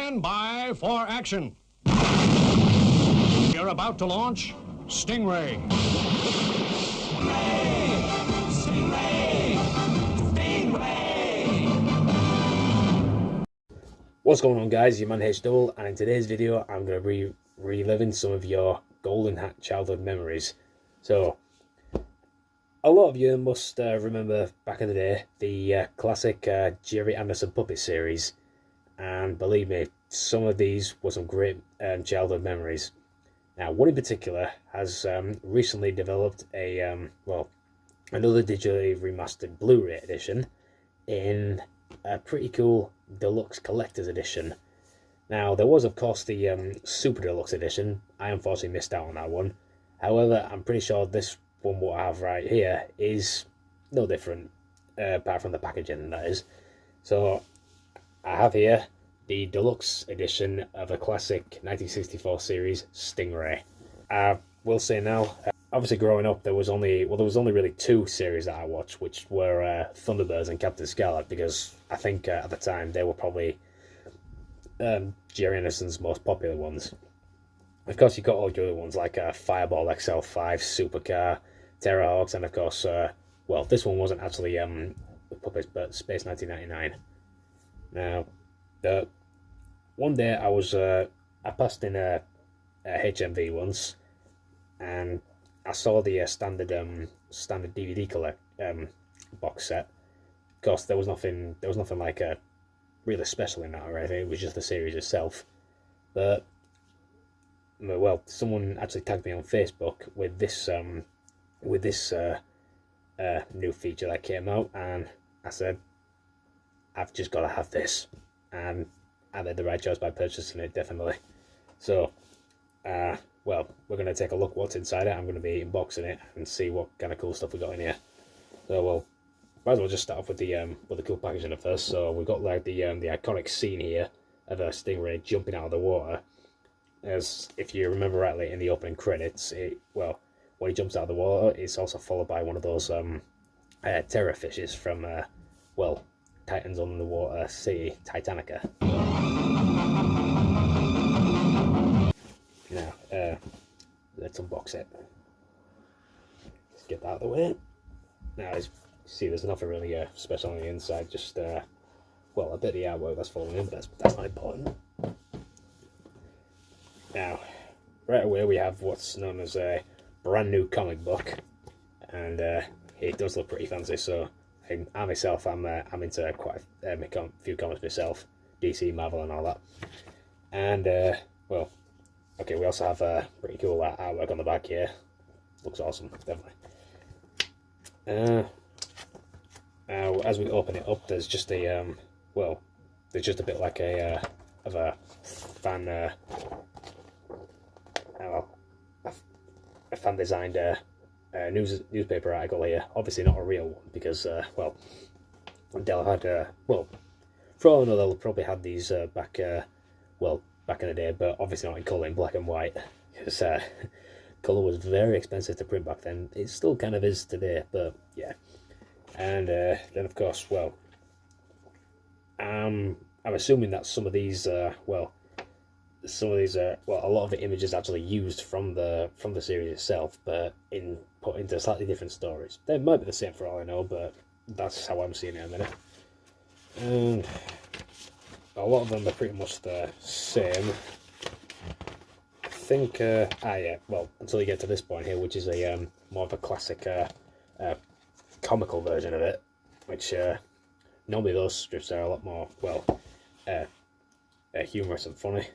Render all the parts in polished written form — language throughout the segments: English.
Stand by for action. You're about to launch Stingray. Stingray! Stingray! What's going on, guys? Your man H Double, and in today's video I'm going to be reliving some of your golden hat childhood memories. So a lot of you must remember back in the day the classic Jerry Anderson puppet series, and believe me, some of these were some great childhood memories. Now, one in particular has recently developed a another digitally remastered Blu-ray edition in a pretty cool Deluxe Collector's Edition. Now, there was, of course, the Super Deluxe Edition. I unfortunately missed out on that one. However, I'm pretty sure this one, what I have right here, is no different, apart from the packaging, that is. So, I have here the Deluxe Edition of the classic 1964 series, Stingray. I will say now, obviously growing up, there was only really two series that I watched, which were Thunderbirds and Captain Scarlet, because I think at the time they were probably Jerry Anderson's most popular ones. Of course, you got all the other ones like Fireball XL5, Supercar, Terrorhawks, and of course, well, this one wasn't actually puppets, but Space 1999. Now, one day I was I passed in a HMV once, and I saw the standard DVD box set. Of course, there was nothing like really special in that or anything. It was just the series itself. But well, someone actually tagged me on Facebook with this new feature that came out, and I said, I've just got to have this, and I made the right choice by purchasing it, definitely. So, well, we're going to take a look what's inside it. I'm going to be unboxing it and see what kind of cool stuff we got in here. So, well, might as well just start off with the cool packaging at first. So we've got like the iconic scene here of a Stingray jumping out of the water. As if you remember rightly, in the opening credits, when he jumps out of the water, it's also followed by one of those terror fishes from Titans on the Water City, Titanica. Now, let's unbox it. Let's get that out of the way. Now, as you see, there's nothing really special on the inside, just a bit of the artwork that's falling in, but that's not important. Now, right away we have what's known as a brand new comic book, and it does look pretty fancy. So I myself, I'm into quite a few comics myself, DC, Marvel, and all that. And well, okay, we also have pretty cool artwork on the back here. Looks awesome, definitely. Now, as we open it up, there's just a there's just a bit like a fan. A fan designed newspaper article here. Obviously not a real one, because Dell had for all I know, they'll probably had these back in the day, but obviously not in colour, in black and white, because colour was very expensive to print back then. It still kind of is today, but yeah. And then of course, I'm assuming that some of these a lot of the images actually used from the series itself, but put into slightly different stories. They might be the same for all I know, but that's how I'm seeing it in a minute. And a lot of them are pretty much the same. I think until you get to this point here, which is a more of a classic comical version of it, which normally those strips are a lot more humorous and funny,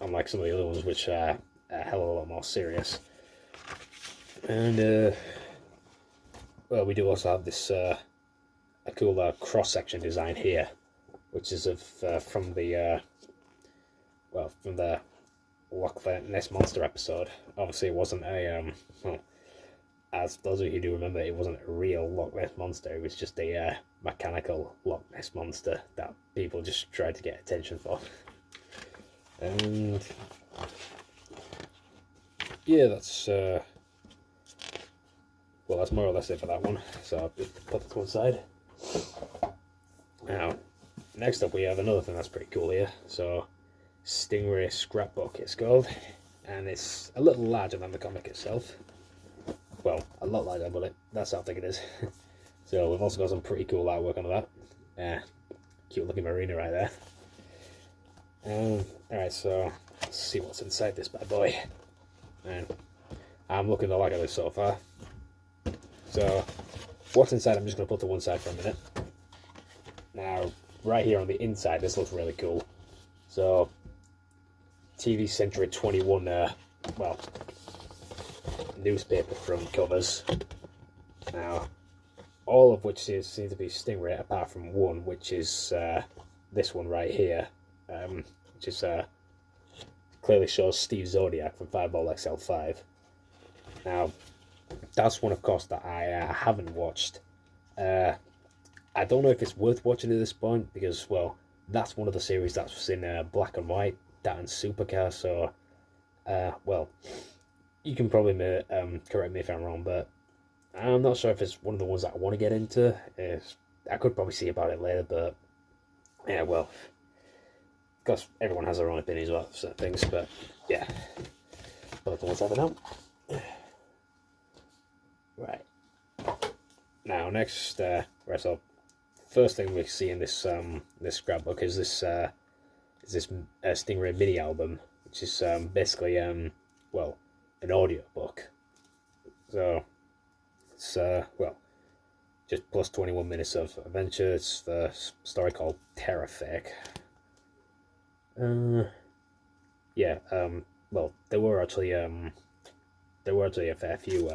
unlike some of the other ones, which are a hell of a lot more serious. And well, we do also have this a cool cross-section design here, which is from the Loch Ness Monster episode. Obviously, it wasn't a as those of you who do remember, it wasn't a real Loch Ness Monster. It was just a mechanical Loch Ness Monster that people just tried to get attention for. And yeah, that's more or less it for that one. So I'll just put it to one side. Now, next up we have another thing that's pretty cool here. So Stingray Scrapbook, it's called, and it's a little larger than the comic itself. Well, a lot larger, but that's how thick it is. So we've also got some pretty cool artwork on that. Cute looking marina right there. Alright, so let's see what's inside this bad boy. And I'm looking to like this so far. So what's inside, I'm just going to put to one side for a minute. Now, right here on the inside, this looks really cool. So, TV Century 21, well, newspaper front covers. Now, all of which seem to be Stingray, apart from one, which is this one right here, which is clearly shows Steve Zodiac from Fireball XL5. Now, that's one, of course, that I haven't watched. I don't know if it's worth watching at this point, because, well, that's one of the series that's in black and white, that and Supercar, so, well, you can probably correct me if I'm wrong, but I'm not sure if it's one of the ones that I want to get into. I could probably see about it later, but, yeah, well, because everyone has their own opinions about certain things, but, yeah, but let's have it now. Right. Now, next, right, so first thing we see in this this scrapbook is this Stingray mini album, which is basically well, an audio book. So it's well, just plus 21 minutes of adventure. It's the story called Terror Fake. Yeah. Well, there were actually a fair few.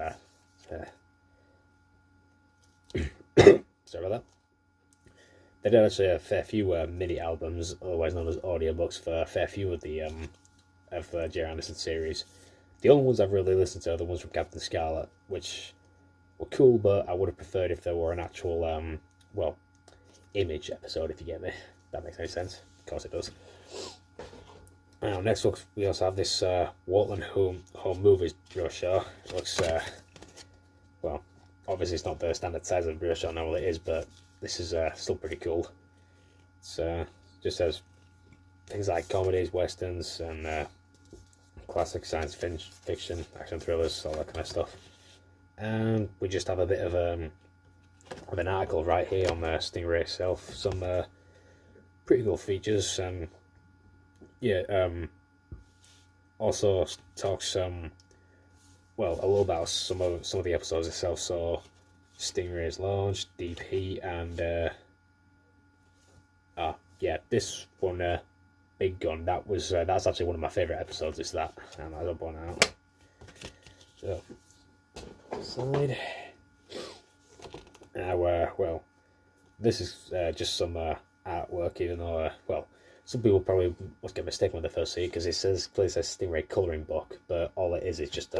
Sorry about that. They did actually a fair few mini albums, otherwise known as audiobooks, for a fair few of the Jerry Anderson series. The only ones I've really listened to are the ones from Captain Scarlet, which were cool, but I would have preferred if there were an actual well, image episode, if you get me. If that makes any sense. Of course it does. Now, next up, we also have this Waltland Home Movies brochure. It looks, well, obviously it's not the standard size of the brochure now, it is, but this is still pretty cool. It's just has things like comedies, westerns, and classic science fiction, action thrillers, all that kind of stuff. And we just have a bit of an article right here on Stingray itself. Some pretty cool features, and yeah, also talks well, a little about some of the episodes itself. So Stingray's launch, Deep Heat, and yeah, this one, Big Gun. That's actually one of my favourite episodes. Is that? And I don't point out. So side. Now, well, this is just some artwork, even though well, some people probably must get mistaken when they first see it, because it says Stingray colouring book, but all it is just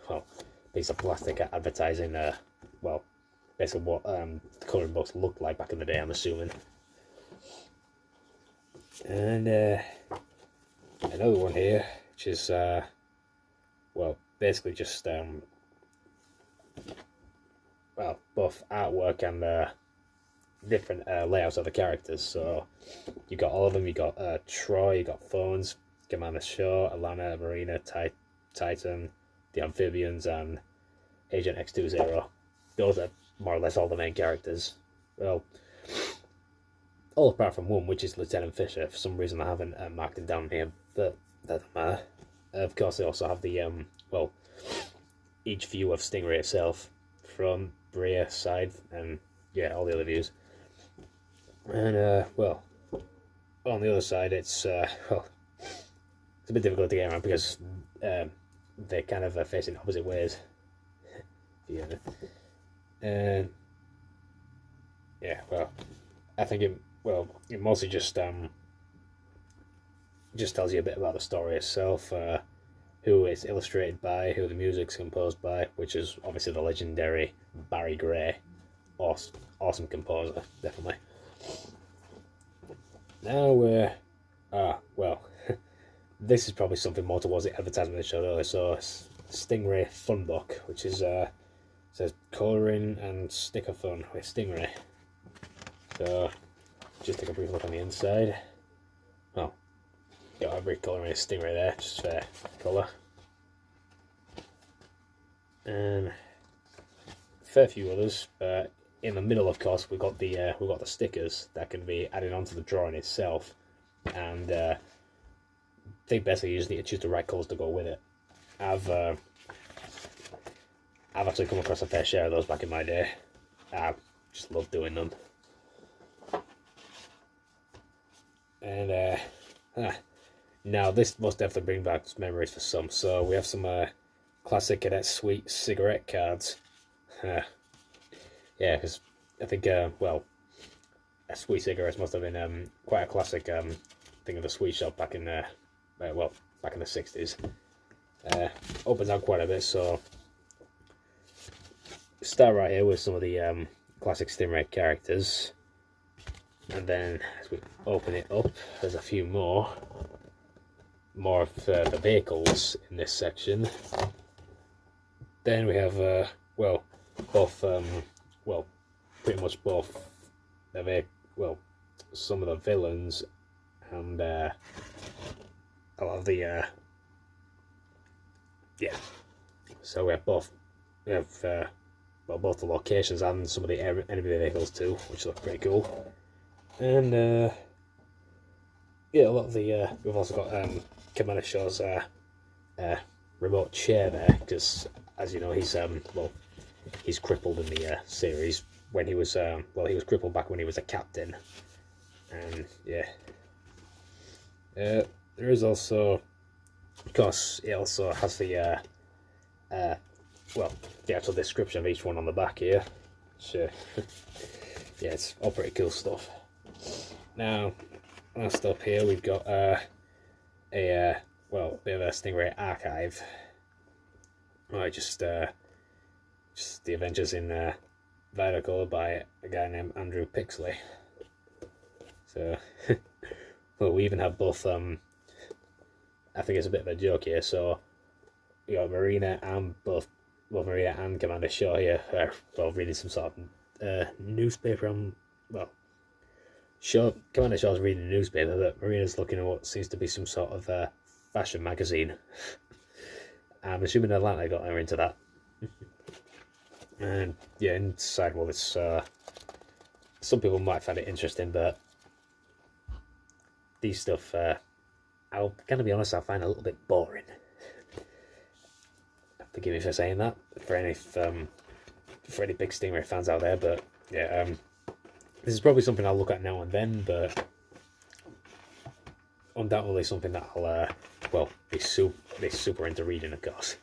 well, a piece of plastic advertising well, basically what the colouring books looked like back in the day, I'm assuming. And another one here, which is well, basically just well, both artwork and different layouts of the characters. So you got all of them. You got Troy, you got Phones, Commander Shaw, Alana, Marina, Titan, the Amphibians, and Agent X20. Those are more or less all the main characters. Well, all apart from one, which is Lieutenant Fisher. For some reason I haven't marked him down here, but that doesn't matter. Of course, they also have the well, each view of Stingray itself from Brea side, and yeah, all the other views. And well, on the other side, it's well, it's a bit difficult to get around because they're kind of facing opposite ways. Yeah. And yeah, well, I think it mostly just tells you a bit about the story itself, who it's illustrated by, who the music's composed by, which is obviously the legendary Barry Gray. Awesome composer, definitely. Now, well, this is probably something more towards the advertisement they showed earlier. So, Stingray Fun Book, which is says colouring and sticker fun with Stingray. So, just take a brief look on the inside. Oh, got every colour in a Stingray there, just for colour. And a fair few others, but in the middle, of course, we've got the stickers that can be added onto the drawing itself, and I think basically you just need to choose the right colours to go with it. I've actually come across a fair share of those back in my day. I just love doing them. And now this must definitely bring back memories for some. So we have some classic Cadet Sweet cigarette cards. Yeah, because I think well, Sweet cigarettes must have been quite a classic thing of the sweet shop back in well, back in the 60s. Opens out quite a bit, so start right here with some of the classic Stingray characters, and then as we open it up, there's a few more of the vehicles in this section. Then we have well, both well, pretty much both well, some of the villains and a lot of the yeah. So we have both well, both the locations and some of the enemy vehicles too, which look pretty cool. And yeah, a lot of the we've also got Commander Shaw's remote chair there, because as you know, he's well, he's crippled in the series when he was well, he was crippled back when he was a captain. And yeah, there is also, of course, it also has the well, the actual description of each one on the back here. So yeah, it's all pretty cool stuff. Now, last up here we've got well, a bit of a Stingray Archive. Right, just the Adventures in Vidacolor by a guy named Andrew Pixley. So, well, we even have both. I think it's a bit of a joke here. So, we got Marina and Marina and Commander Shaw here, well, reading some sort of newspaper. Well, Commander Shaw's reading a newspaper, but Marina's looking at what seems to be some sort of fashion magazine. I'm assuming Atlanta got her into that. And yeah, inside, well, it's some people might find it interesting, but these stuff, I'll kind of be honest, I find a little bit boring. Forgive me for saying that, for any big Stingray fans out there, but yeah, this is probably something I'll look at now and then, but undoubtedly something that I'll well, be super into reading, of course.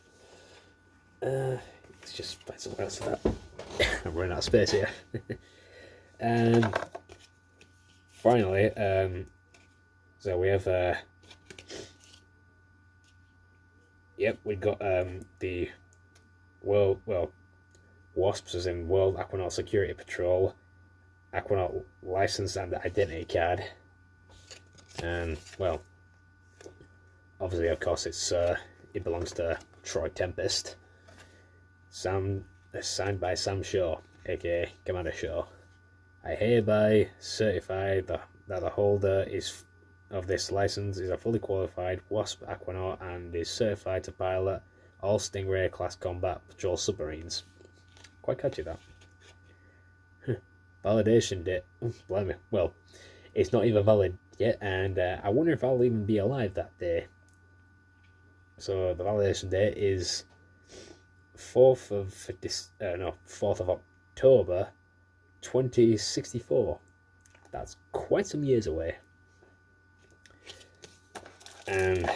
Let's just find somewhere else for that. I'm running out of space here. And finally, so we have yep, we've got the World, well, WASPs, as in World Aquanaut Security Patrol, Aquanaut license and identity card. And well, obviously, of course, it belongs to Troy Tempest. Signed by Sam Shaw, aka Commander Shaw. I hereby certify that the holder of this license is a fully qualified WASP Aquanaut and is certified to pilot all Stingray class combat patrol submarines. Quite catchy, that. Validation date. Blimey. Well, it's not even valid yet, and I wonder if I'll even be alive that day. So the validation date is 4th of October 2064. That's quite some years away. And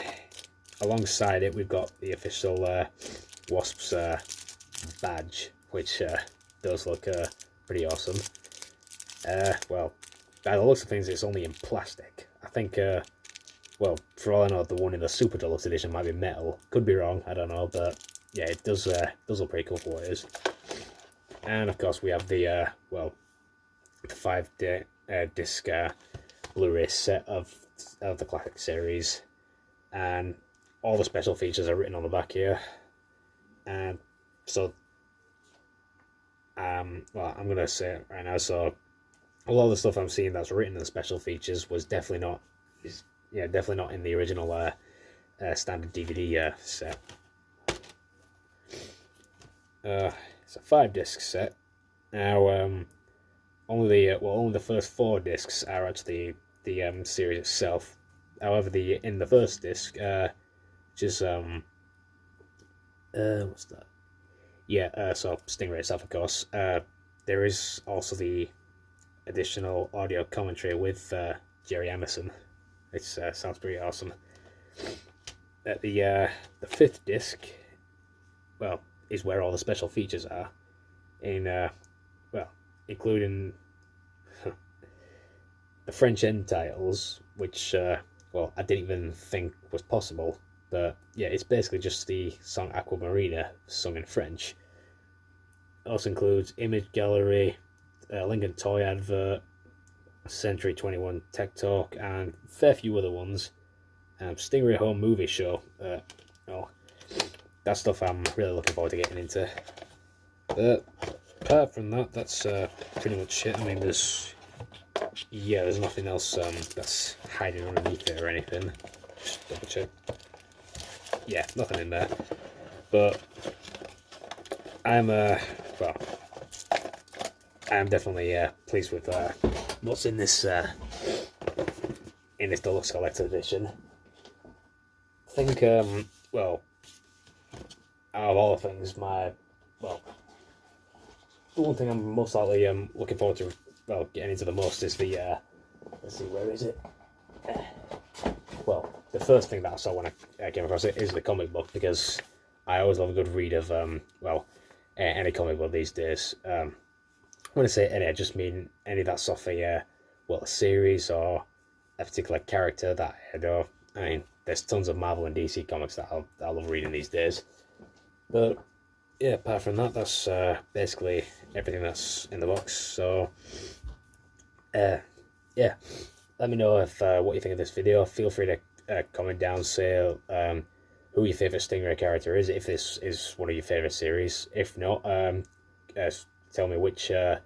alongside it, we've got the official WASP's badge, which does look pretty awesome. Well, by the looks of things, it's only in plastic. I think, well, for all I know, the one in the Super Deluxe edition might be metal. Could be wrong, I don't know, but yeah, it does look pretty cool for what it is. And of course, we have the well, the 5-disc Blu-ray set of the classic series, and all the special features are written on the back here. And so, well, I'm gonna say it right now. So, a lot of the stuff I'm seeing that's written in the special features was definitely not, yeah, definitely not in the original standard DVD set. It's a 5-disc set. Now, only the first 4 discs are actually the series itself. However, in the first disc, which is what's that? Yeah, so Stingray itself, of course. There is also the additional audio commentary with Jerry Emerson. It sounds pretty awesome. The 5th disc, well, is where all the special features are, including the French end titles, which well, I didn't even think was possible. But yeah, it's basically just the song Aquamarina sung in French. It also includes Image Gallery, Lincoln Toy Advert, Century 21 Tech Talk, and a fair few other ones. Stingray Home Movie Show. Well, that stuff I'm really looking forward to getting into. Apart from that, that's pretty much it. I mean, there's nothing else that's hiding underneath it or anything. Just double check. Yeah, nothing in there. But I'm definitely pleased with what's in this Deluxe Collector Edition. I think well, out of all the things, the one thing I'm most likely looking forward to getting into the most is the let's see, where is it? Well, the first thing that I saw when I came across it is the comic book, because I always love a good read of any comic book these days. When I say any, I just mean any that's off a series or a particular character that I adore. I mean, there's tons of Marvel and DC comics that I love reading these days. But yeah, apart from that, that's basically everything that's in the box. So yeah, let me know if what you think of this video. Feel free to comment down, say who your favourite Stingray character is, if this is one of your favourite series. If not, tell me which of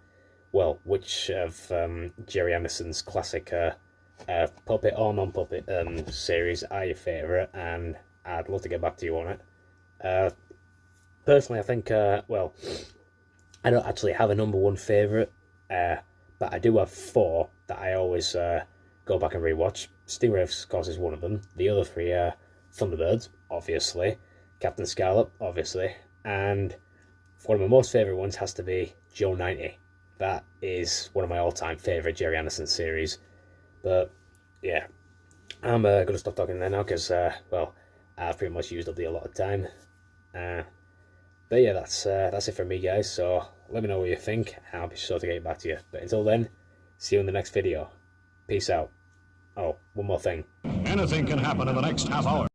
Jerry Emerson's classic puppet or non-puppet series are your favourite, and I'd love to get back to you on it. Personally, I think, I don't actually have a number one favourite, but I do have 4 that I always go back and rewatch. Stingray, of course, is one of them. The other 3 are Thunderbirds, obviously, Captain Scarlet, obviously, and one of my most favourite ones has to be Joe 90. That is one of my all-time favourite Jerry Anderson series. But yeah, I'm going to stop talking there now, because I've pretty much used up the allotted time. But yeah, that's it from me, guys. So let me know what you think, and I'll be sure to get back to you. But until then, see you in the next video. Peace out. Oh, one more thing. Anything can happen in the next half hour.